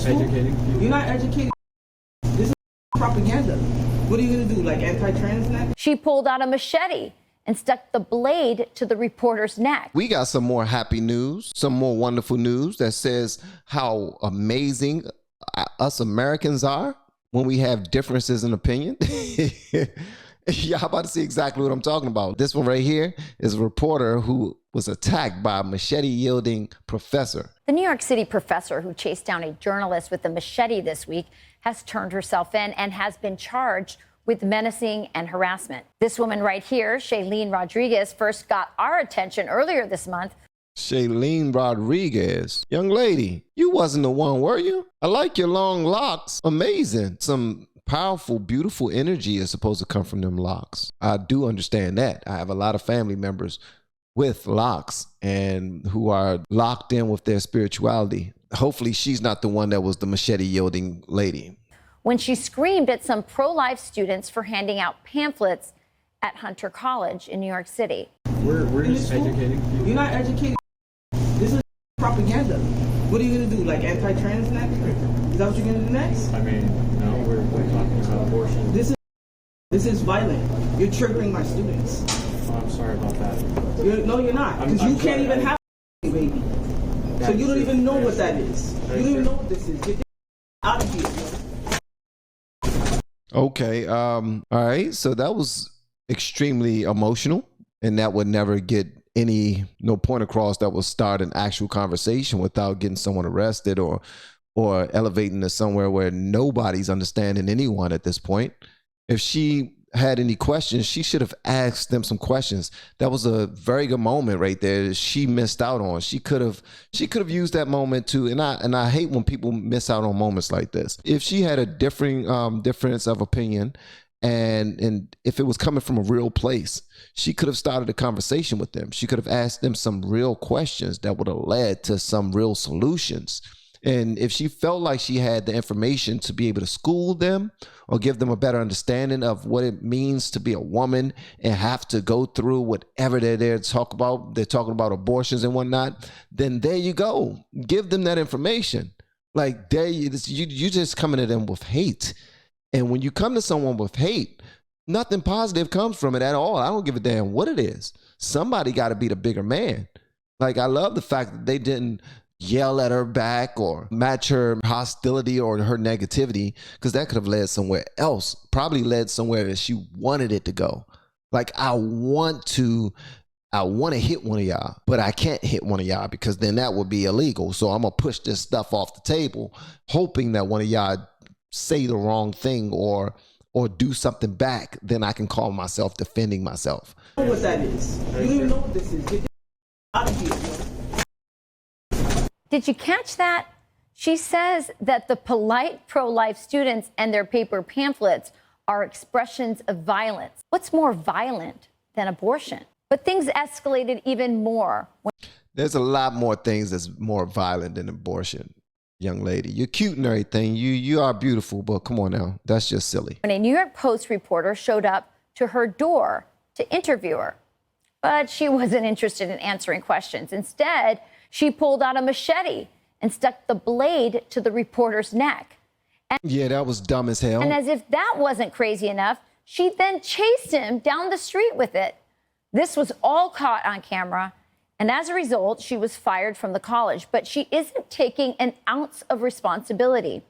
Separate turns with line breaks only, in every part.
school?
educating people.
You're not educating. This is propaganda. What are you going to do, like anti-trans next?
She pulled out a machete and stuck the blade to the reporter's neck.
We got some more happy news, some more wonderful news that says how amazing us Americans are when we have differences in opinion. Y'all about to see exactly what I'm talking about. This one right here is a reporter who was attacked by a machete-yielding professor.
The New York City professor who chased down a journalist with a machete this week has turned herself in and has been charged with menacing and harassment. This woman right here, Shailene Rodriguez, first got our attention earlier this month.
Shailene Rodriguez. Young lady, you wasn't the one, were you? I like your long locks. Amazing. Some powerful, beautiful energy is supposed to come from them locks. I do understand that. I have a lot of family members with locks and who are locked in with their spirituality. Hopefully she's not the one that was the machete-yielding lady.
When she screamed at some pro-life students for handing out pamphlets at Hunter College in New York City.
We're just educating people.
You're not educating. This is propaganda. What are you going to do, like anti-trans next? Is that what you're going to do next?
I mean, no, we're talking about abortion.
This is violent. You're triggering my students.
Oh, I'm sorry about that.
No, you're not, because you can't even have a baby. So you don't even know what that is. You don't even know what this is. Get out of here.
Okay, all right, so that was extremely emotional, and that would never get no point across that would start an actual conversation without getting someone arrested or elevating to somewhere where nobody's understanding anyone at this point. If she had any questions, she should have asked them some questions. That was a very good moment right there that she missed out on. She could have used that moment to, and I hate when people miss out on moments like this. If she had a difference of opinion, and if it was coming from a real place, she could have started a conversation with them. She could have asked them some real questions that would have led to some real solutions. And if she felt like she had the information to be able to school them or give them a better understanding of what it means to be a woman and have to go through whatever they're talking about abortions and whatnot, then there you go. Give them that information. Like, there you just coming at them with hate. And when you come to someone with hate, nothing positive comes from it at all. I don't give a damn what it is. Somebody got to be the bigger man. Like, I love the fact that they didn't yell at her back or match her hostility or her negativity, because that could have led somewhere else, probably led somewhere that she wanted it to go. Like, I want to hit one of y'all, but I can't hit one of y'all because then that would be illegal. So I'm gonna push this stuff off the table, hoping that one of y'all say the wrong thing or do something back. Then I can call myself defending myself.
I don't know what that is. You don't even know what this is. Get out of here.
Did you catch that? She says that the polite pro-life students and their paper pamphlets are expressions of violence. What's more violent than abortion? But things escalated even more.
There's a lot more things that's more violent than abortion, young lady. You're cute and everything. You are beautiful, but come on now. That's just silly.
When a New York Post reporter showed up to her door to interview her, but she wasn't interested in answering questions. Instead, she pulled out a machete and stuck the blade to the reporter's neck.
Yeah, that was dumb as hell.
And as if that wasn't crazy enough, she then chased him down the street with it. This was all caught on camera, and as a result, she was fired from the college. But she isn't taking an ounce of responsibility.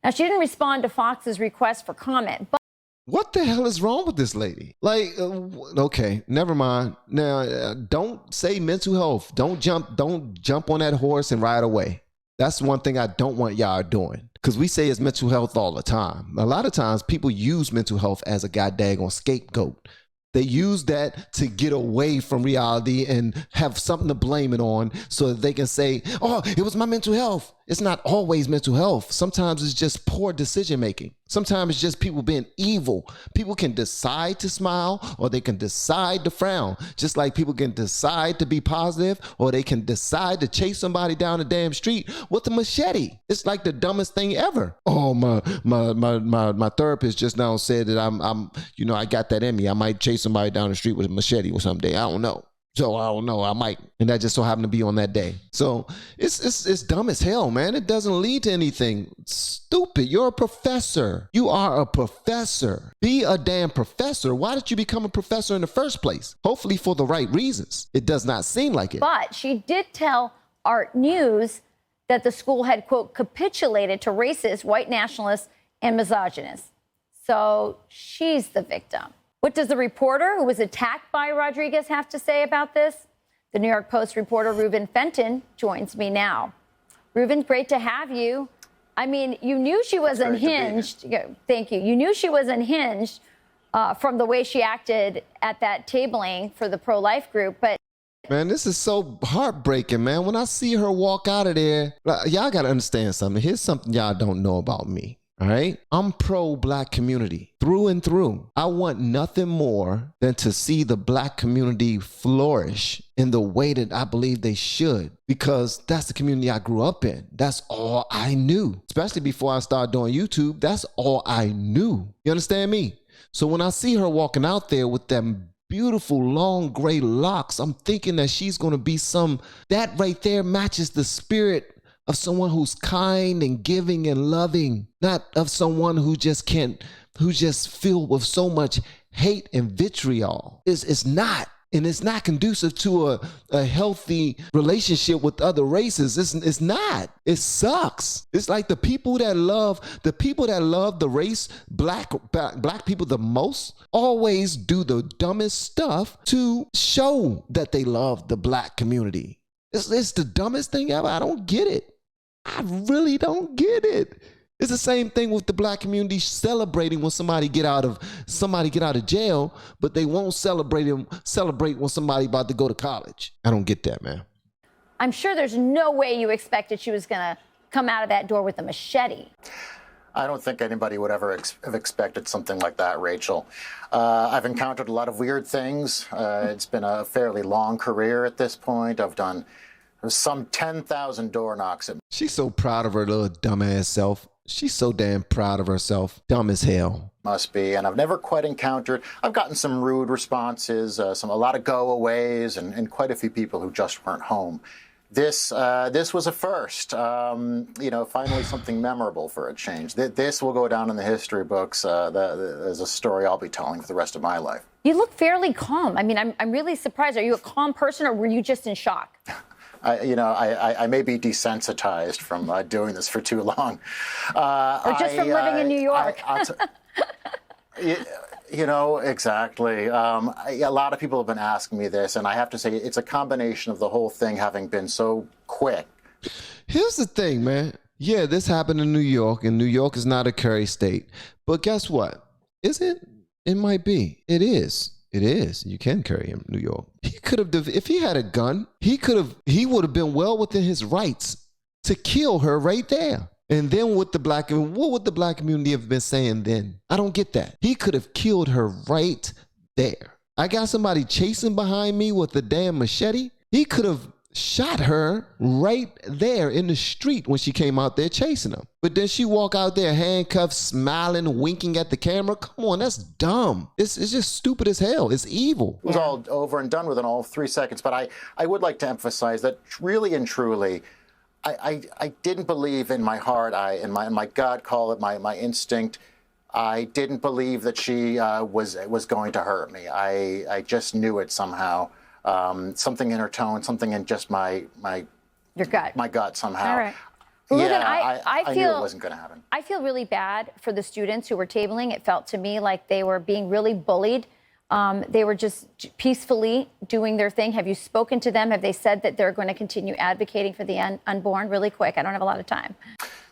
Now, she didn't respond to Fox's request for comment, but
what the hell is wrong with this lady? Like, okay, never mind. Now, don't say mental health. Don't jump on that horse and ride away. That's one thing I don't want y'all doing. Because we say it's mental health all the time. A lot of times people use mental health as a goddamn scapegoat. They use that to get away from reality and have something to blame it on so that they can say, oh, it was my mental health. It's not always mental health. Sometimes it's just poor decision making. Sometimes it's just people being evil. People can decide to smile or they can decide to frown. Just like people can decide to be positive or they can decide to chase somebody down the damn street with a machete. It's like the dumbest thing ever. Oh, my therapist just now said that I got that in me. I might chase somebody down the street with a machete or someday. I don't know. So I don't know, I might. And that just so happened to be on that day. So it's dumb as hell, man. It doesn't lead to anything. Stupid. You're a professor. You are a professor. Be a damn professor. Why did you become a professor in the first place? Hopefully for the right reasons. It does not seem like it.
But she did tell Art News that the school had, quote, capitulated to racist, white nationalists, and misogynists. So she's the victim. What does the reporter who was attacked by Rodriguez have to say about this? The New York Post reporter Reuben Fenton joins me now. Reuben, great to have you. I mean, you knew she was unhinged. Thank you. You knew she was unhinged from the way she acted at that tabling for the pro-life group, but
man, this is so heartbreaking, man. When I see her walk out of there, y'all got to understand something. Here's something y'all don't know about me. All right. I'm pro-black community through and through. I want nothing more than to see the black community flourish in the way that I believe they should, because that's the community I grew up in. That's all I knew, especially before I started doing YouTube. That's all I knew. You understand me? So when I see her walking out there with them beautiful long gray locks, I'm thinking that she's going to be that right there matches the spirit of someone who's kind and giving and loving, not of someone who's just filled with so much hate and vitriol. It's not. And it's not conducive to a healthy relationship with other races. It's not. It sucks. It's like the people that love the race, black people the most, always do the dumbest stuff to show that they love the black community. It's the dumbest thing ever. I don't get it. I really don't get it. It's the same thing with the black community celebrating when somebody get out of jail, but they won't celebrate when somebody about to go to college. I don't get that, man.
I'm sure there's no way you expected she was going to come out of that door with a machete.
I don't think anybody would ever have expected something like that, Rachel. I've encountered a lot of weird things. It's been a fairly long career at this point. I've done some 10,000 door knocks.
She's so proud of her little dumbass self. She's so damn proud of herself. Dumb as hell.
Must be. And I've never quite encountered, I've gotten some rude responses, a lot of go-aways, and quite a few people who just weren't home. This was a first, finally something memorable for a change. This will go down in the history books as a story I'll be telling for the rest of my life.
You look fairly calm. I mean, I'm really surprised. Are you a calm person, or were you just in shock?
I may be desensitized from doing this for too long.
Or just from living in New York.
Exactly. A lot of people have been asking me this, and I have to say it's a combination of the whole thing having been so quick.
Here's the thing, man. Yeah, this happened in New York, and New York is not a carry state. But guess what? Is it? It might be. It is. It is. You can carry him in New York. He could have, if he had a gun, he would have been well within his rights to kill her right there. And then what would the black community have been saying then? I don't get that. He could have killed her right there. I got somebody chasing behind me with a damn machete. He could have shot her right there in the street when she came out there chasing him. But then she walk out there handcuffed, smiling, winking at the camera. Come on, that's dumb. It's just stupid as hell. It's evil.
It was all over and done within all 3 seconds. But I would like to emphasize that really and truly, I didn't believe in my heart, in my gut, call it my instinct. I didn't believe that she was going to hurt me. I just knew it somehow. Something in her tone, something in just
your gut.
My gut somehow.
All right. Well,
yeah,
I
knew it wasn't going to happen.
I feel really bad for the students who were tabling. It felt to me like they were being really bullied. They were just peacefully doing their thing. Have you spoken to them? Have they said that they're going to continue advocating for the unborn? Really quick. I don't have a lot of time.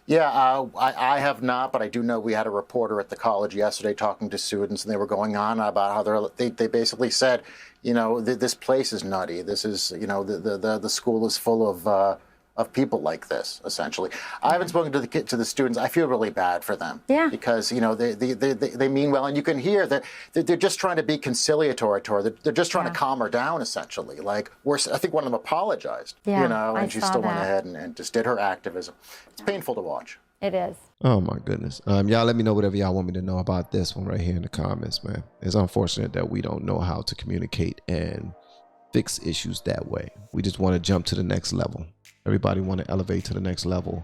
Yeah, I have not, but I do know we had a reporter at the college yesterday talking to students, and they were going on about how they basically said, this place is nutty. This is, the school is full of people like this, essentially. I haven't spoken to the students. I feel really bad for them.
Yeah.
Because, they mean well, and you can hear that they're just trying to be conciliatory to her. They're just trying to calm her down, essentially. Like, I think one of them apologized, and she still went ahead and just did her activism. It's painful to watch.
It is.
Oh my goodness. Y'all let me know whatever y'all want me to know about this one right here in the comments, man. It's unfortunate that we don't know how to communicate and fix issues that way. We just want to jump to the next level. Everybody want to elevate to the next level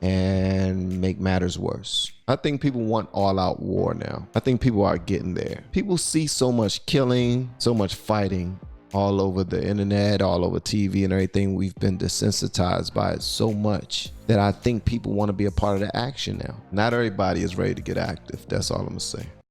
and make matters worse. I think people want all-out war now. I think people are getting there. People see so much killing, so much fighting all over the internet, all over TV and everything. We've been desensitized by it so much that I think people want to be a part of the action now. Not everybody is ready to get active. That's all I'm gonna say.